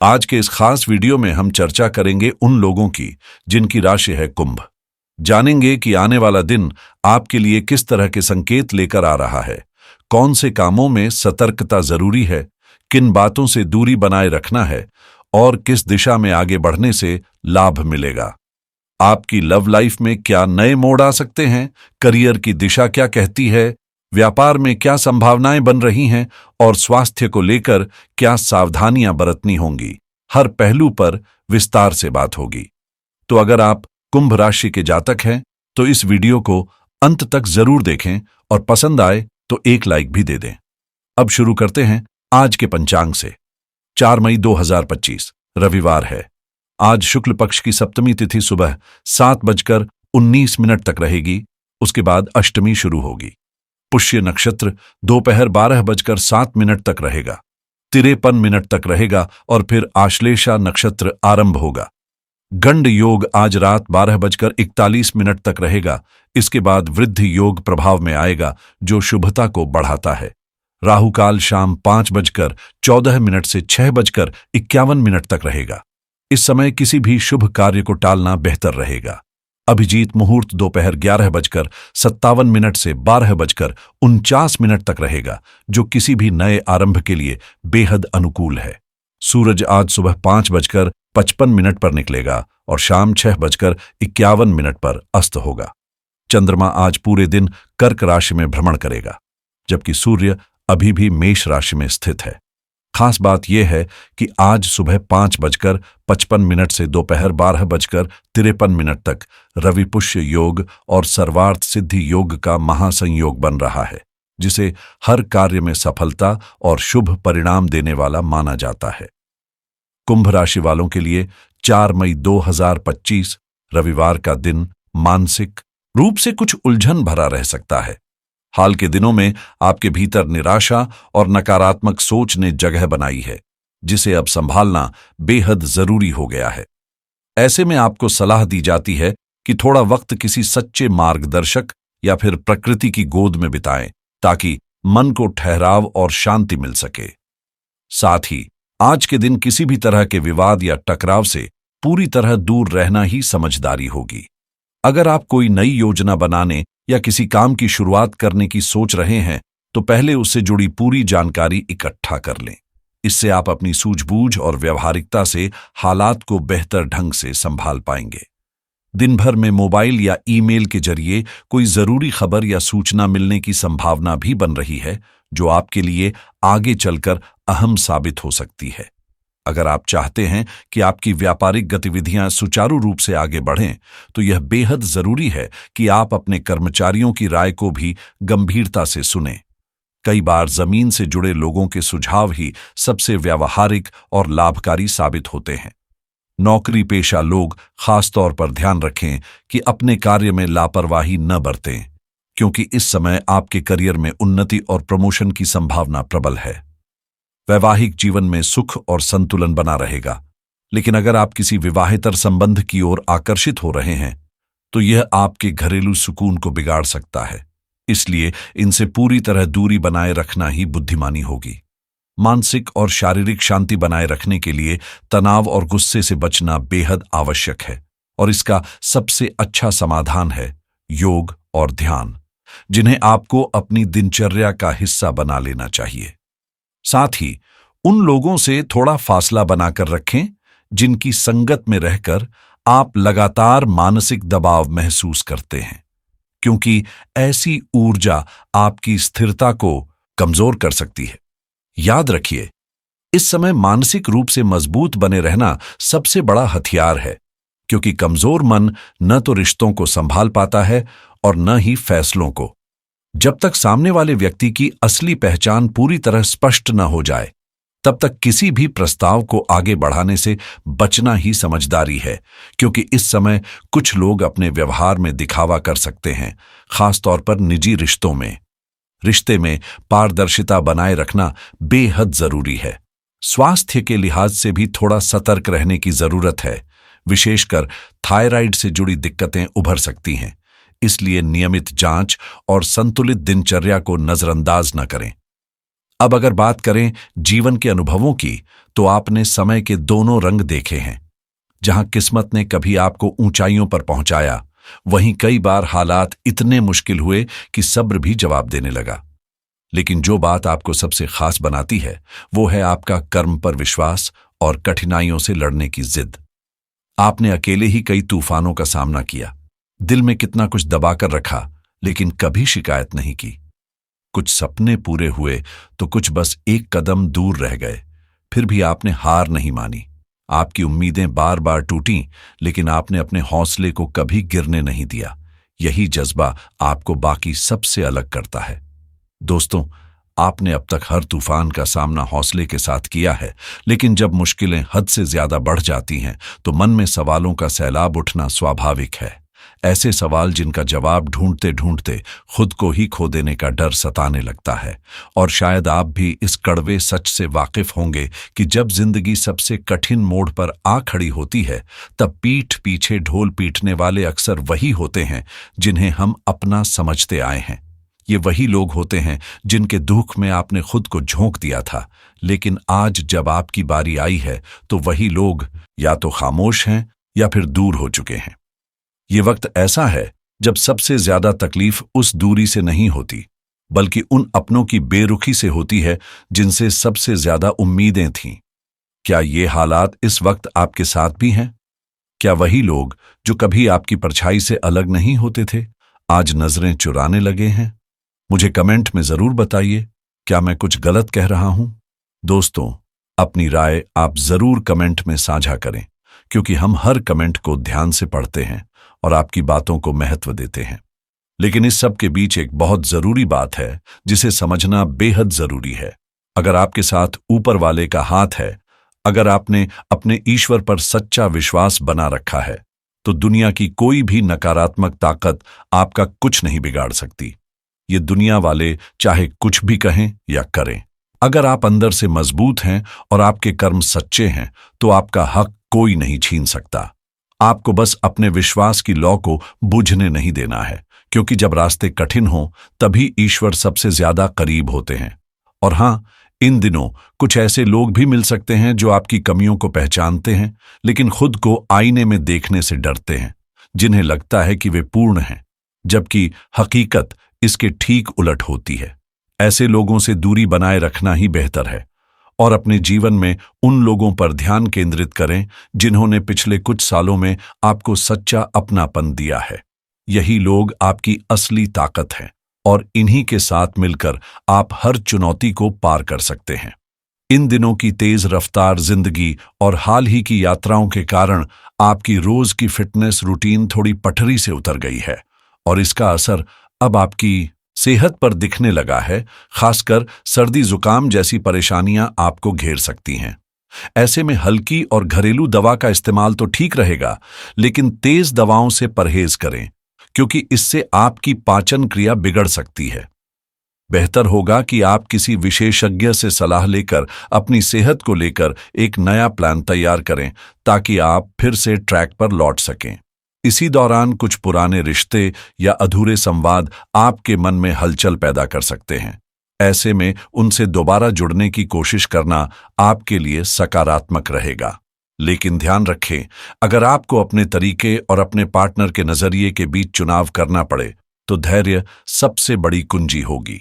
आज के इस खास वीडियो में हम चर्चा करेंगे उन लोगों की जिनकी राशि है कुंभ। जानेंगे कि आने वाला दिन आपके लिए किस तरह के संकेत लेकर आ रहा है, कौन से कामों में सतर्कता जरूरी है, किन बातों से दूरी बनाए रखना है और किस दिशा में आगे बढ़ने से लाभ मिलेगा। आपकी लव लाइफ में क्या नए मोड़ आ सकते हैं, करियर की दिशा क्या कहती है, व्यापार में क्या संभावनाएं बन रही हैं और स्वास्थ्य को लेकर क्या सावधानियां बरतनी होंगी। हर पहलू पर विस्तार से बात होगी। तो अगर आप कुंभ राशि के जातक हैं तो इस वीडियो को अंत तक जरूर देखें और पसंद आए तो एक लाइक भी दे दें। अब शुरू करते हैं आज के पंचांग से। 4 मई 2025 रविवार है। आज शुक्ल पक्ष की सप्तमी तिथि सुबह 7:19 तक रहेगी। उसके बाद अष्टमी शुरू होगी। पुष्य नक्षत्र दोपहर 12:07 तक रहेगा। 53 मिनट तक रहेगा और फिर आश्लेषा नक्षत्र आरंभ होगा। गंड योग आज रात 12:41 तक रहेगा। इसके बाद वृद्धि योग प्रभाव में आएगा जो शुभता को बढ़ाता है। राहुकाल शाम 5:14 से 6:51 तक रहेगा। इस समय किसी भी शुभ कार्य को टालना बेहतर रहेगा। अभिजीत मुहूर्त दोपहर 11:57 से 12:49 तक रहेगा जो किसी भी नए आरंभ के लिए बेहद अनुकूल है। सूरज आज सुबह 5:55 पर निकलेगा और शाम 6:51 पर अस्त होगा। चंद्रमा आज पूरे दिन कर्क राशि में भ्रमण करेगा जबकि सूर्य अभी भी मेष राशि में स्थित है। खास बात यह है कि आज सुबह 5:55 से दोपहर 12:53 तक रवि पुष्य योग और सर्वार्थ सिद्धि योग का महासंयोग बन रहा है जिसे हर कार्य में सफलता और शुभ परिणाम देने वाला माना जाता है। कुंभ राशि वालों के लिए 4 मई 2025 रविवार का दिन मानसिक रूप से कुछ उलझन भरा रह सकता है। हाल के दिनों में आपके भीतर निराशा और नकारात्मक सोच ने जगह बनाई है जिसे अब संभालना बेहद जरूरी हो गया है। ऐसे में आपको सलाह दी जाती है कि थोड़ा वक्त किसी सच्चे मार्गदर्शक या फिर प्रकृति की गोद में बिताएं ताकि मन को ठहराव और शांति मिल सके। साथ ही आज के दिन किसी भी तरह के विवाद या टकराव से पूरी तरह दूर रहना ही समझदारी होगी। अगर आप कोई नई योजना बनाने या किसी काम की शुरुआत करने की सोच रहे हैं तो पहले उससे जुड़ी पूरी जानकारी इकट्ठा कर लें। इससे आप अपनी सूझबूझ और व्यावहारिकता से हालात को बेहतर ढंग से संभाल पाएंगे। दिन भर में मोबाइल या ईमेल के जरिए कोई जरूरी खबर या सूचना मिलने की संभावना भी बन रही है जो आपके लिए आगे चलकर अहम साबित हो सकती है। अगर आप चाहते हैं कि आपकी व्यापारिक गतिविधियां सुचारू रूप से आगे बढ़ें तो यह बेहद जरूरी है कि आप अपने कर्मचारियों की राय को भी गंभीरता से सुनें। कई बार जमीन से जुड़े लोगों के सुझाव ही सबसे व्यावहारिक और लाभकारी साबित होते हैं। नौकरी पेशा लोग खासतौर पर ध्यान रखें कि अपने कार्य में लापरवाही न बरतें क्योंकि इस समय आपके करियर में उन्नति और प्रमोशन की संभावना प्रबल है। वैवाहिक जीवन में सुख और संतुलन बना रहेगा, लेकिन अगर आप किसी विवाहेतर संबंध की ओर आकर्षित हो रहे हैं तो यह आपके घरेलू सुकून को बिगाड़ सकता है। इसलिए इनसे पूरी तरह दूरी बनाए रखना ही बुद्धिमानी होगी। मानसिक और शारीरिक शांति बनाए रखने के लिए तनाव और गुस्से से बचना बेहद आवश्यक है और इसका सबसे अच्छा समाधान है योग और ध्यान, जिन्हें आपको अपनी दिनचर्या का हिस्सा बना लेना चाहिए। साथ ही उन लोगों से थोड़ा फासला बनाकर रखें जिनकी संगत में रहकर आप लगातार मानसिक दबाव महसूस करते हैं क्योंकि ऐसी ऊर्जा आपकी स्थिरता को कमजोर कर सकती है। याद रखिए, इस समय मानसिक रूप से मजबूत बने रहना सबसे बड़ा हथियार है क्योंकि कमजोर मन न तो रिश्तों को संभाल पाता है और न ही फैसलों को। जब तक सामने वाले व्यक्ति की असली पहचान पूरी तरह स्पष्ट न हो जाए तब तक किसी भी प्रस्ताव को आगे बढ़ाने से बचना ही समझदारी है क्योंकि इस समय कुछ लोग अपने व्यवहार में दिखावा कर सकते हैं, खासतौर पर निजी रिश्तों में। रिश्ते में पारदर्शिता बनाए रखना बेहद जरूरी है। स्वास्थ्य के लिहाज से भी थोड़ा सतर्क रहने की जरूरत है। विशेषकर थायराइड से जुड़ी दिक्कतें उभर सकती हैं, इसलिए नियमित जांच और संतुलित दिनचर्या को नजरअंदाज न करें। अब अगर बात करें जीवन के अनुभवों की, तो आपने समय के दोनों रंग देखे हैं। जहां किस्मत ने कभी आपको ऊंचाइयों पर पहुंचाया, वहीं कई बार हालात इतने मुश्किल हुए कि सब्र भी जवाब देने लगा। लेकिन जो बात आपको सबसे खास बनाती है, वो है आपका कर्म पर विश्वास और कठिनाइयों से लड़ने की जिद। आपने अकेले ही कई तूफानों का सामना किया, दिल में कितना कुछ दबाकर रखा, लेकिन कभी शिकायत नहीं की। कुछ सपने पूरे हुए तो कुछ बस एक कदम दूर रह गए, फिर भी आपने हार नहीं मानी। आपकी उम्मीदें बार बार टूटीं, लेकिन आपने अपने हौसले को कभी गिरने नहीं दिया। यही जज्बा आपको बाकी सबसे अलग करता है। दोस्तों, आपने अब तक हर तूफान का सामना हौसले के साथ किया है, लेकिन जब मुश्किलें हद से ज्यादा बढ़ जाती हैं, तो मन में सवालों का सैलाब उठना स्वाभाविक है। ऐसे सवाल जिनका जवाब ढूंढते ढूंढते खुद को ही खो देने का डर सताने लगता है। और शायद आप भी इस कड़वे सच से वाकिफ होंगे कि जब जिंदगी सबसे कठिन मोड़ पर आ खड़ी होती है, तब पीठ पीछे ढोल पीटने वाले अक्सर वही होते हैं जिन्हें हम अपना समझते आए हैं। ये वही लोग होते हैं जिनके दुख में आपने खुद को झोंक दिया था, लेकिन आज जब आपकी बारी आई है, तो वही लोग या तो खामोश हैं या फिर दूर हो चुके हैं। ये वक्त ऐसा है जब सबसे ज्यादा तकलीफ उस दूरी से नहीं होती, बल्कि उन अपनों की बेरुखी से होती है जिनसे सबसे ज्यादा उम्मीदें थीं। क्या ये हालात इस वक्त आपके साथ भी हैं? क्या वही लोग जो कभी आपकी परछाई से अलग नहीं होते थे, आज नजरें चुराने लगे हैं? मुझे कमेंट में जरूर बताइए, क्या मैं कुछ गलत कह रहा हूं? दोस्तों, अपनी राय आप जरूर कमेंट में साझा करें, क्योंकि हम हर कमेंट को ध्यान से पढ़ते हैं और आपकी बातों को महत्व देते हैं। लेकिन इस सब के बीच एक बहुत जरूरी बात है जिसे समझना बेहद जरूरी है। अगर आपके साथ ऊपर वाले का हाथ है, अगर आपने अपने ईश्वर पर सच्चा विश्वास बना रखा है, तो दुनिया की कोई भी नकारात्मक ताकत आपका कुछ नहीं बिगाड़ सकती। ये दुनिया वाले चाहे कुछ भी कहें या करें, अगर आप अंदर से मजबूत हैं और आपके कर्म सच्चे हैं, तो आपका हक कोई नहीं छीन सकता। आपको बस अपने विश्वास की लौ को बुझने नहीं देना है, क्योंकि जब रास्ते कठिन हों, तभी ईश्वर सबसे ज्यादा करीब होते हैं। और हां, इन दिनों कुछ ऐसे लोग भी मिल सकते हैं जो आपकी कमियों को पहचानते हैं, लेकिन खुद को आईने में देखने से डरते हैं, जिन्हें लगता है कि वे पूर्ण हैं, जबकि हकीकत इसके ठीक उलट होती है। ऐसे लोगों से दूरी बनाए रखना ही बेहतर है और अपने जीवन में उन लोगों पर ध्यान केंद्रित करें जिन्होंने पिछले कुछ सालों में आपको सच्चा अपनापन दिया है। यही लोग आपकी असली ताकत हैं और इन्हीं के साथ मिलकर आप हर चुनौती को पार कर सकते हैं। इन दिनों की तेज रफ्तार जिंदगी और हाल ही की यात्राओं के कारण आपकी रोज की फिटनेस रूटीन थोड़ी पटरी से उतर गई है और इसका असर अब आपकी सेहत पर दिखने लगा है। खासकर सर्दी जुकाम जैसी परेशानियां आपको घेर सकती हैं। ऐसे में हल्की और घरेलू दवा का इस्तेमाल तो ठीक रहेगा, लेकिन तेज दवाओं से परहेज करें, क्योंकि इससे आपकी पाचन क्रिया बिगड़ सकती है। बेहतर होगा कि आप किसी विशेषज्ञ से सलाह लेकर अपनी सेहत को लेकर एक नया प्लान तैयार करें, ताकि आप फिर से ट्रैक पर लौट सकें। इसी दौरान कुछ पुराने रिश्ते या अधूरे संवाद आपके मन में हलचल पैदा कर सकते हैं। ऐसे में उनसे दोबारा जुड़ने की कोशिश करना आपके लिए सकारात्मक रहेगा। लेकिन ध्यान रखें, अगर आपको अपने तरीके और अपने पार्टनर के नजरिए के बीच चुनाव करना पड़े, तो धैर्य सबसे बड़ी कुंजी होगी।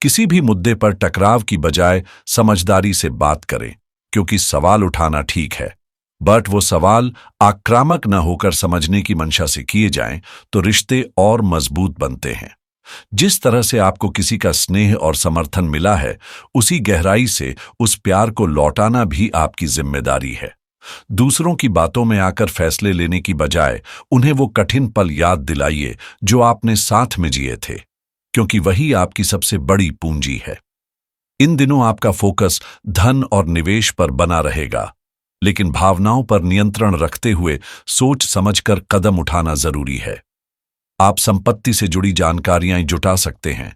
किसी भी मुद्दे पर टकराव की बजाय समझदारी से बात करें, क्योंकि सवाल उठाना ठीक है, बट वो सवाल आक्रामक न होकर समझने की मंशा से किए जाएं, तो रिश्ते और मजबूत बनते हैं। जिस तरह से आपको किसी का स्नेह और समर्थन मिला है, उसी गहराई से उस प्यार को लौटाना भी आपकी जिम्मेदारी है। दूसरों की बातों में आकर फैसले लेने की बजाय उन्हें वो कठिन पल याद दिलाइए जो आपने साथ में जिए थे, क्योंकि वही आपकी सबसे बड़ी पूंजी है। इन दिनों आपका फोकस धन और निवेश पर बना रहेगा, लेकिन भावनाओं पर नियंत्रण रखते हुए सोच समझकर कदम उठाना जरूरी है। आप संपत्ति से जुड़ी जानकारियां जुटा सकते हैं,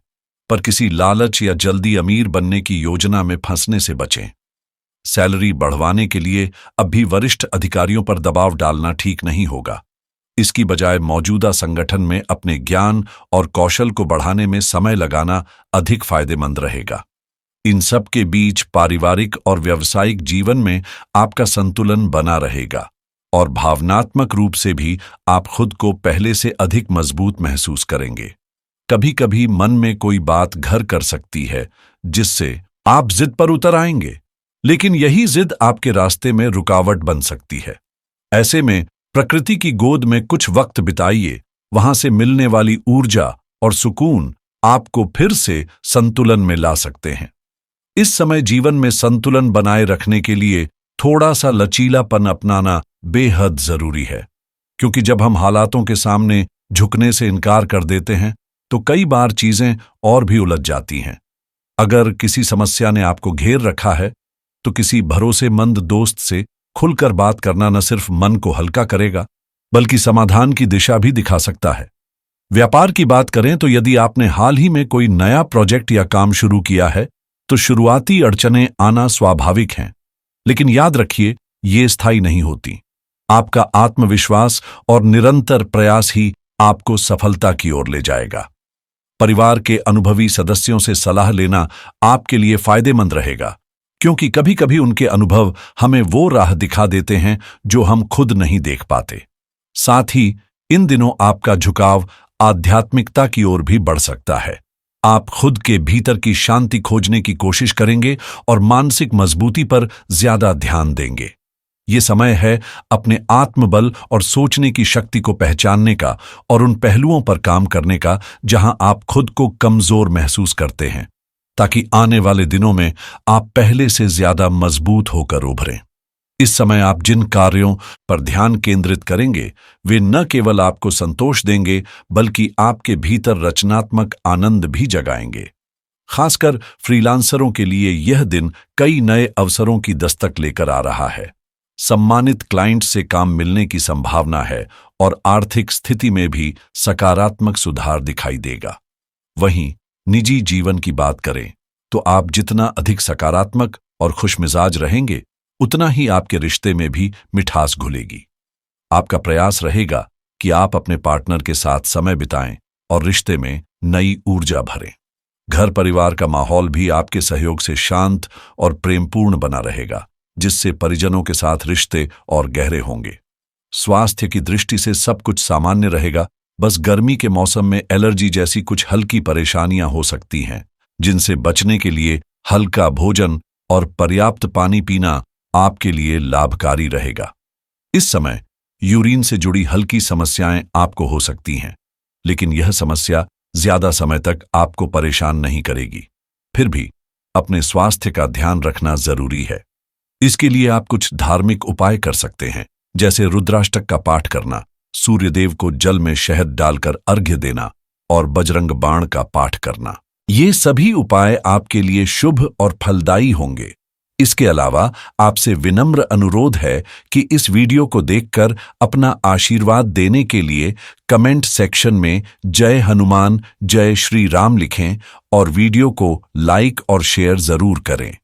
पर किसी लालच या जल्दी अमीर बनने की योजना में फंसने से बचें। सैलरी बढ़वाने के लिए अब भी वरिष्ठ अधिकारियों पर दबाव डालना ठीक नहीं होगा। इसकी बजाय मौजूदा संगठन में अपने ज्ञान और कौशल को बढ़ाने में समय लगाना अधिक फायदेमंद रहेगा। इन सब के बीच पारिवारिक और व्यावसायिक जीवन में आपका संतुलन बना रहेगा और भावनात्मक रूप से भी आप खुद को पहले से अधिक मजबूत महसूस करेंगे। कभी कभी मन में कोई बात घर कर सकती है जिससे आप जिद पर उतर आएंगे, लेकिन यही जिद आपके रास्ते में रुकावट बन सकती है। ऐसे में प्रकृति की गोद में कुछ वक्त बिताइए, वहां से मिलने वाली ऊर्जा और सुकून आपको फिर से संतुलन में ला सकते हैं। इस समय जीवन में संतुलन बनाए रखने के लिए थोड़ा सा लचीलापन अपनाना बेहद जरूरी है, क्योंकि जब हम हालातों के सामने झुकने से इनकार कर देते हैं तो कई बार चीजें और भी उलझ जाती हैं। अगर किसी समस्या ने आपको घेर रखा है तो किसी भरोसेमंद दोस्त से खुलकर बात करना न सिर्फ मन को हल्का करेगा बल्कि समाधान की दिशा भी दिखा सकता है। व्यापार की बात करें तो यदि आपने हाल ही में कोई नया प्रोजेक्ट या काम शुरू किया है तो शुरुआती अड़चनें आना स्वाभाविक हैं, लेकिन याद रखिए ये स्थायी नहीं होती। आपका आत्मविश्वास और निरंतर प्रयास ही आपको सफलता की ओर ले जाएगा। परिवार के अनुभवी सदस्यों से सलाह लेना आपके लिए फायदेमंद रहेगा, क्योंकि कभी कभी उनके अनुभव हमें वो राह दिखा देते हैं जो हम खुद नहीं देख पाते। साथ ही इन दिनों आपका झुकाव आध्यात्मिकता की ओर भी बढ़ सकता है। आप खुद के भीतर की शांति खोजने की कोशिश करेंगे और मानसिक मजबूती पर ज्यादा ध्यान देंगे। ये समय है अपने आत्मबल और सोचने की शक्ति को पहचानने का और उन पहलुओं पर काम करने का जहां आप खुद को कमजोर महसूस करते हैं, ताकि आने वाले दिनों में आप पहले से ज्यादा मजबूत होकर उभरें। इस समय आप जिन कार्यों पर ध्यान केंद्रित करेंगे वे न केवल आपको संतोष देंगे बल्कि आपके भीतर रचनात्मक आनंद भी जगाएंगे। खासकर फ्रीलांसरों के लिए यह दिन कई नए अवसरों की दस्तक लेकर आ रहा है। सम्मानित क्लाइंट से काम मिलने की संभावना है और आर्थिक स्थिति में भी सकारात्मक सुधार दिखाई देगा। वहीं निजी जीवन की बात करें तो आप जितना अधिक सकारात्मक और खुशमिजाज रहेंगे उतना ही आपके रिश्ते में भी मिठास घुलेगी। आपका प्रयास रहेगा कि आप अपने पार्टनर के साथ समय बिताएं और रिश्ते में नई ऊर्जा भरें। घर परिवार का माहौल भी आपके सहयोग से शांत और प्रेमपूर्ण बना रहेगा, जिससे परिजनों के साथ रिश्ते और गहरे होंगे। स्वास्थ्य की दृष्टि से सब कुछ सामान्य रहेगा, बस गर्मी के मौसम में एलर्जी जैसी कुछ हल्की परेशानियां हो सकती हैं, जिनसे बचने के लिए हल्का भोजन और पर्याप्त पानी पीना आपके लिए लाभकारी रहेगा। इस समय यूरिन से जुड़ी हल्की समस्याएं आपको हो सकती हैं, लेकिन यह समस्या ज्यादा समय तक आपको परेशान नहीं करेगी। फिर भी अपने स्वास्थ्य का ध्यान रखना जरूरी है। इसके लिए आप कुछ धार्मिक उपाय कर सकते हैं, जैसे रुद्राष्टक का पाठ करना, सूर्यदेव को जल में शहद डालकर अर्घ्य देना और बजरंग बाण का पाठ करना। ये सभी उपाय आपके लिए शुभ और फलदायी होंगे। इसके अलावा आपसे विनम्र अनुरोध है कि इस वीडियो को देखकर अपना आशीर्वाद देने के लिए कमेंट सेक्शन में जय हनुमान, जय श्री राम लिखें और वीडियो को लाइक और शेयर जरूर करें।